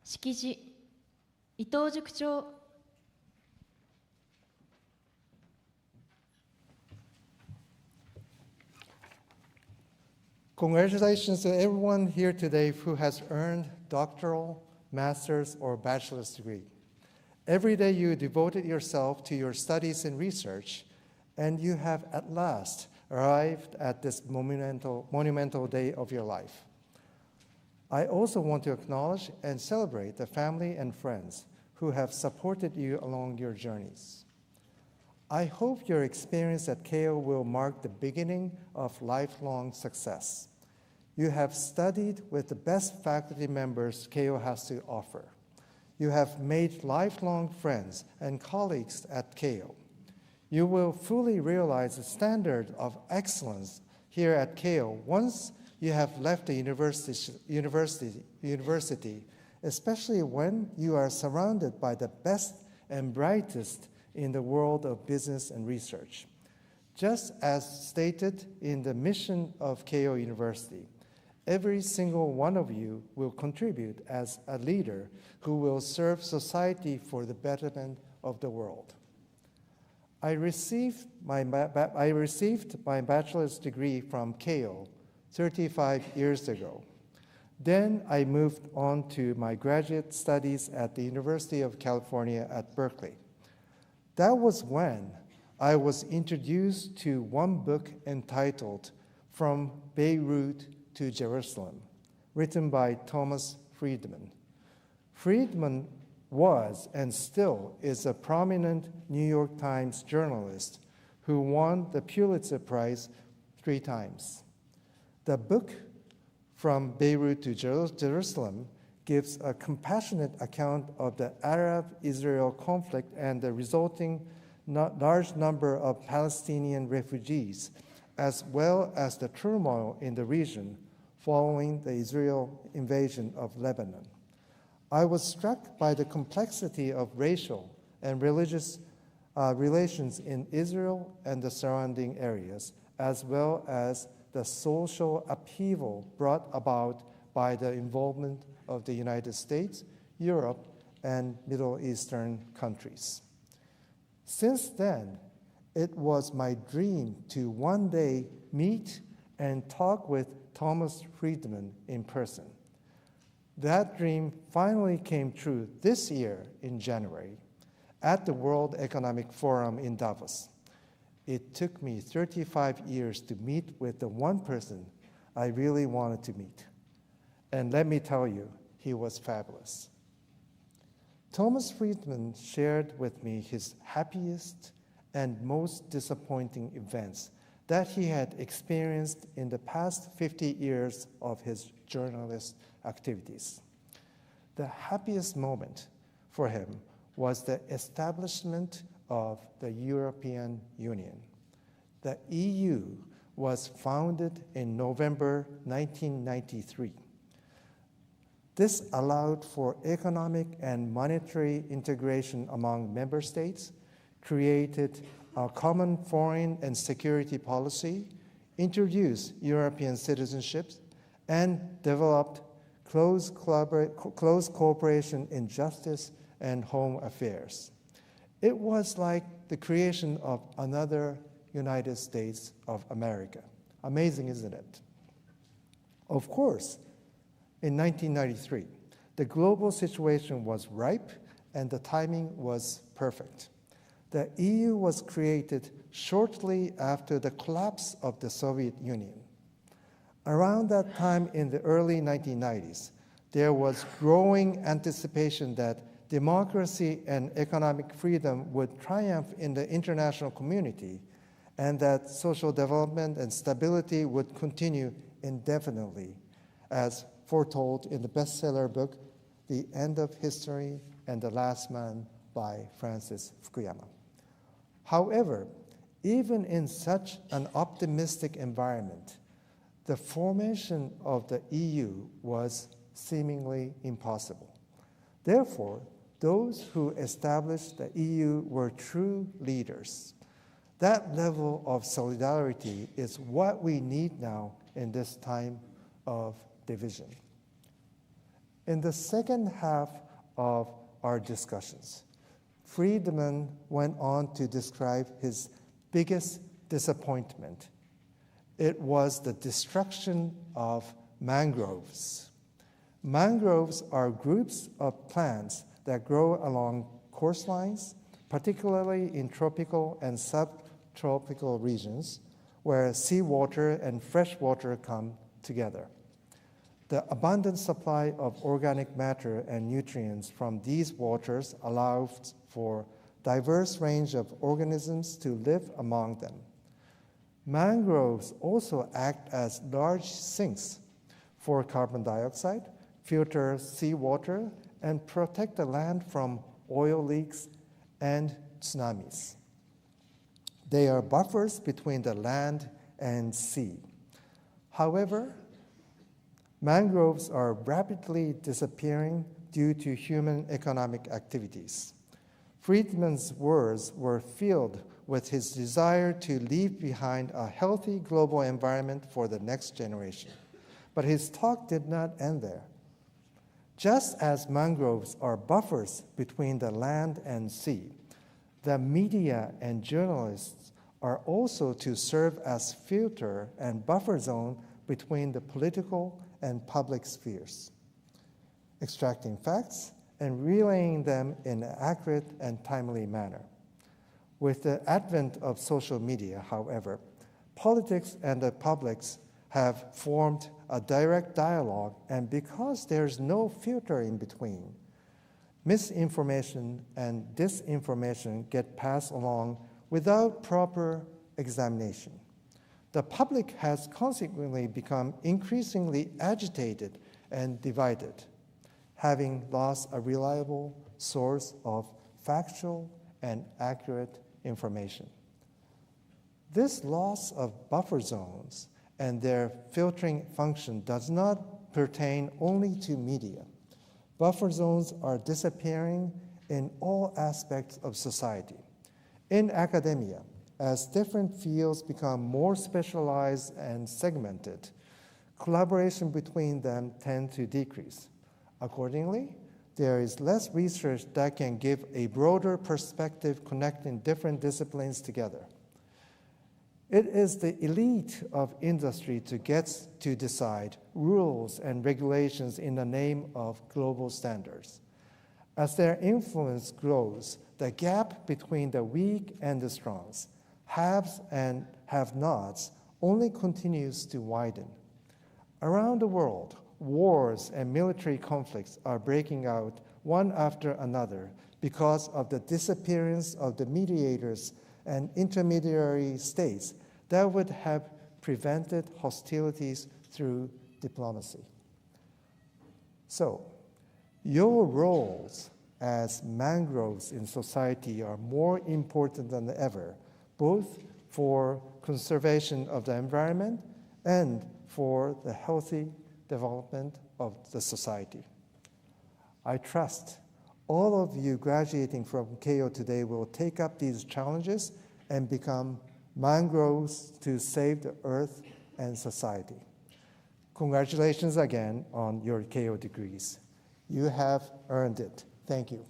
式辞、伊藤塾長。Congratulations to everyone here today who has earned doctoral, master's, or bachelor's degree. Every day you devoted yourself to your studies and research, and you have at last arrived at this monumental day of your life. I also want to acknowledge and celebrate the family and friends who have supported you along your journeys. I hope your experience at Keio will mark the beginning of lifelong success. You have studied with the best faculty members Keio has to offer. You have made lifelong friends and colleagues at Keio. You will fully realize the standard of excellence here at Keio once you have left the university, especially when you are surrounded by the best and brightest in the world of business and research. Just as stated in the mission of Keio University, every single one of you will contribute as a leader who will serve society for the betterment of the world. I received my bachelor's degree from Keio 35 years ago. Then I moved on to my graduate studies at the University of California at Berkeley. That was when I was introduced to one book entitled From Beirut to Jerusalem, written by Thomas Friedman. Friedman was and still is a prominent New York Times journalist who won the Pulitzer Prize 3 times. The book, From Beirut to Jerusalem, gives a compassionate account of the Arab-Israel conflict and the resulting large number of Palestinian refugees, as well as the turmoil in the region following the Israel invasion of Lebanon. I was struck by the complexity of racial and religious relations in Israel and the surrounding areas, as well as the social upheaval brought about by the involvement of the United States, Europe, and Middle Eastern countries. Since then, it was my dream to one day meet and talk with Thomas Friedman in person. That dream finally came true this year in January at the World Economic Forum in Davos. It took me 35 years to meet with the one person I really wanted to meet. And let me tell you, he was fabulous. Thomas Friedman shared with me his happiest and most disappointing events that he had experienced in the past 50 years of his journalist activities. The happiest moment for him was the establishment of the European Union. The EU was founded in November 1993. This allowed for economic and monetary integration among member states, created a common foreign and security policy, introduced European citizenship, and developed close cooperation in justice and home affairs. It was like the creation of another United States of America. Amazing, isn't it? Of course, in 1993, the global situation was ripe and the timing was perfect. The EU was created shortly after the collapse of the Soviet Union. Around that time in the early 1990s, there was growing anticipation that democracy and economic freedom would triumph in the international community and that social development and stability would continue indefinitely, as foretold in the bestseller book, The End of History and the Last Man by Francis Fukuyama. However, even in such an optimistic environment, the formation of the EU was seemingly impossible. Therefore, those who established the EU were true leaders. That level of solidarity is what we need now in this time of division. In the second half of our discussions, Friedman went on to describe his biggest disappointment. It was the destruction of mangroves. Mangroves are groups of plants that grow along coastlines, particularly in tropical and subtropical regions, where seawater and fresh water come together. The abundant supply of organic matter and nutrients from these waters allows for diverse range of organisms to live among them. Mangroves also act as large sinks for carbon dioxide, filter seawater, and protect the land from oil leaks and tsunamis. They are buffers between the land and sea. However, mangroves are rapidly disappearing due to human economic activities. Friedman's words were filled with his desire to leave behind a healthy global environment for the next generation. But his talk did not end there. Just as mangroves are buffers between the land and sea, the media and journalists are also to serve as filter and buffer zone between the political and public spheres, extracting facts and relaying them in an accurate and timely manner. With the advent of social media, however, politics and the publics have formed a direct dialogue, and because there's no filter in between, misinformation and disinformation get passed along without proper examination. The public has consequently become increasingly agitated and divided, having lost a reliable source of factual and accurate information. This loss of buffer zones and their filtering function does not pertain only to media. Buffer zones are disappearing in all aspects of society. In academia, as different fields become more specialized and segmented, collaboration between them tends to decrease. Accordingly, there is less research that can give a broader perspective connecting different disciplines together. It is the elite of industry to get to decide rules and regulations in the name of global standards. As their influence grows, the gap between the weak and the strong, haves and have-nots, only continues to widen. Around the world, wars and military conflicts are breaking out one after another because of the disappearance of the mediators and intermediary states that would have prevented hostilities through diplomacy. So, your roles as mangroves in society are more important than ever, both for conservation of the environment and for the healthy development of the society. I trust all of you graduating from Keio today will take up these challenges and become mangroves to save the earth and society. Congratulations again on your Keio degrees. You have earned it. Thank you.